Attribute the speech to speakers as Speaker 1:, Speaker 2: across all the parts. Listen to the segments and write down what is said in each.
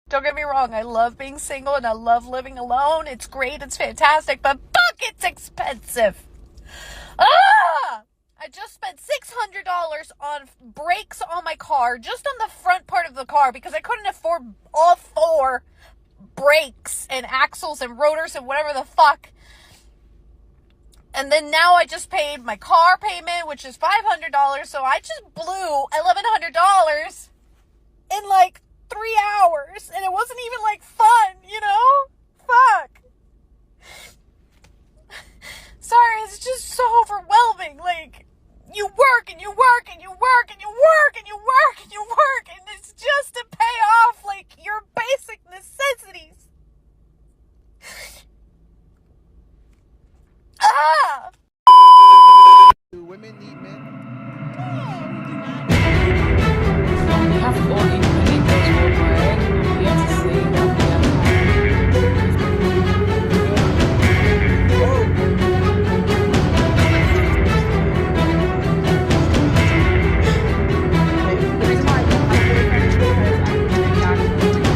Speaker 1: Don't get me wrong, I love being single and I love living alone. It's great, it's fantastic, but fuck, it's expensive. I just spent $600 on brakes on my car, just on the front part of the car, because I couldn't afford all 4 brakes and axles and rotors and whatever the fuck. And then now I just paid my car payment, which is $500, so I just blew $1,100 in like 3 hours, and it wasn't even like fun, you know? Fuck. Sorry, it's just so overwhelming. Like, you work and you work and you work and you work and you work and you work, and it's just to pay off like your basic necessities.
Speaker 2: Do women need men?
Speaker 3: We have all equally worldwide. We have to say that we have the reason why I don't have boyfriends is because I need to be actually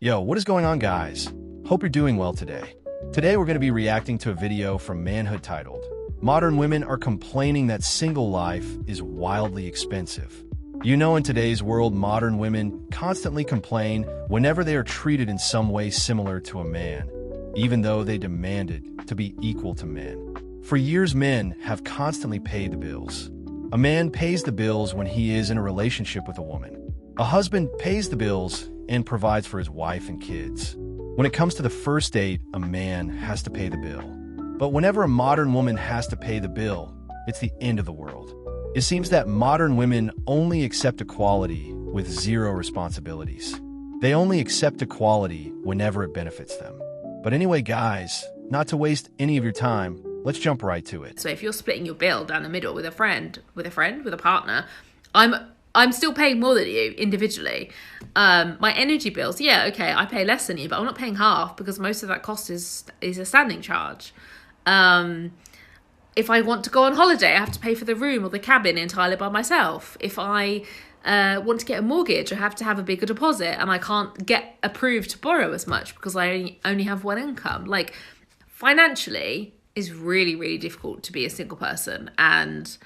Speaker 4: Yo, what is going on, guys? Hope you're doing well today. Today we're going to be reacting to a video from Manhood titled, "Modern Women Are Complaining That Single Life is Wildly Expensive." You know, in today's world, modern women constantly complain whenever they are treated in some way similar to a man, even though they demanded to be equal to men. For years, men have constantly paid the bills. A man pays the bills when he is in a relationship with a woman. A husband pays the bills and provides for his wife and kids. When it comes to the first date, a man has to pay the bill. But whenever a modern woman has to pay the bill, it's the end of the world. It seems that modern women only accept equality with zero responsibilities. They only accept equality whenever it benefits them. But anyway, guys, not to waste any of your time, let's jump right to it.
Speaker 5: So if you're splitting your bill down the middle with a partner, I'm still paying more than you individually. My energy bills, yeah, okay, I pay less than you, but I'm not paying half because most of that cost is a standing charge. If I want to go on holiday, I have to pay for the room or the cabin entirely by myself. If I want to get a mortgage, I have to have a bigger deposit, and I can't get approved to borrow as much because I only have one income. Like, financially, is really, really difficult to be a single person, and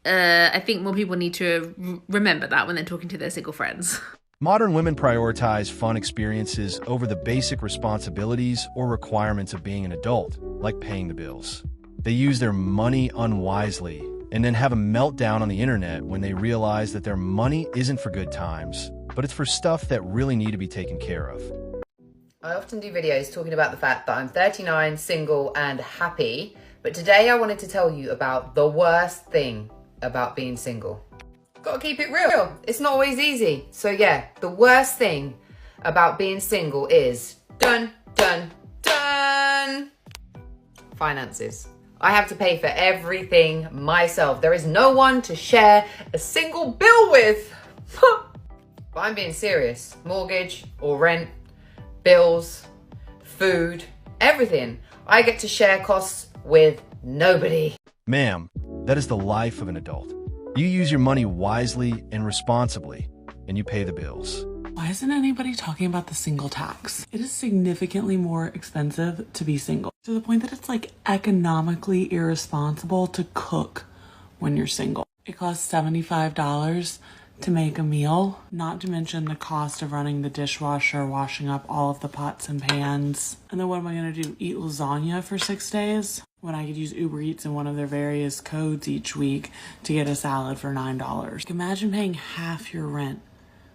Speaker 5: I think more people need to remember that when they're talking to their single friends.
Speaker 4: Modern women prioritize fun experiences over the basic responsibilities or requirements of being an adult, like paying the bills. They use their money unwisely and then have a meltdown on the internet when they realize that their money isn't for good times, but it's for stuff that really need to be taken care of.
Speaker 6: I often do videos talking about the fact that I'm 39, single and happy, but today I wanted to tell you about the worst thing about being single. Gotta keep it real. It's not always easy. So yeah, the worst thing about being single is dun, dun, dun. Finances. I have to pay for everything myself. There is no one to share a single bill with. But I'm being serious. Mortgage or rent, bills, food, everything. I get to share costs with nobody.
Speaker 4: Ma'am, that is the life of an adult. You use your money wisely and responsibly, and you pay the bills.
Speaker 3: Why isn't anybody talking about the single tax? It is significantly more expensive to be single, to the point that it's like economically irresponsible to cook when you're single. It costs $75 to make a meal, not to mention the cost of running the dishwasher, washing up all of the pots and pans. And then what am I gonna do, eat lasagna for 6 days? When I could use Uber Eats and one of their various codes each week to get a salad for $9. Imagine paying half your rent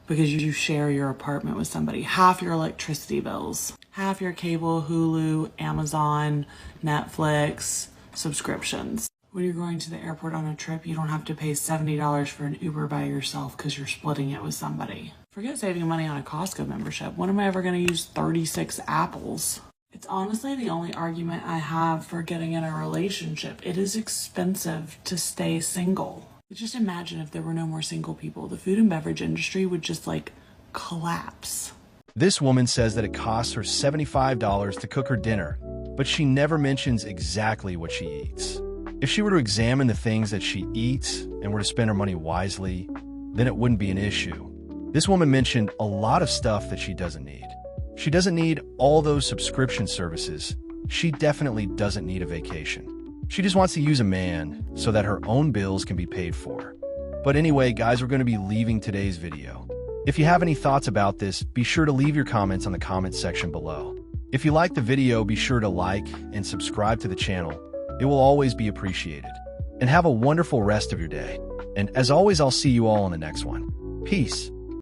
Speaker 3: because you share your apartment with somebody, half your electricity bills, half your cable, Hulu, Amazon, Netflix, subscriptions. When you're going to the airport on a trip, you don't have to pay $70 for an Uber by yourself because you're splitting it with somebody. Forget saving money on a Costco membership. When am I ever going to use 36 apples? It's honestly the only argument I have for getting in a relationship. It is expensive to stay single. Just imagine if there were no more single people. The food and beverage industry would just like collapse.
Speaker 4: This woman says that it costs her $75 to cook her dinner, but she never mentions exactly what she eats. If she were to examine the things that she eats and were to spend her money wisely, then it wouldn't be an issue. This woman mentioned a lot of stuff that she doesn't need. She doesn't need all those subscription services. She definitely doesn't need a vacation. She just wants to use a man so that her own bills can be paid for. But anyway, guys, we're going to be leaving today's video. If you have any thoughts about this, be sure to leave your comments on the comments section below. If you liked the video, be sure to like and subscribe to the channel. It will always be appreciated. And have a wonderful rest of your day. And as always, I'll see you all in the next one. Peace.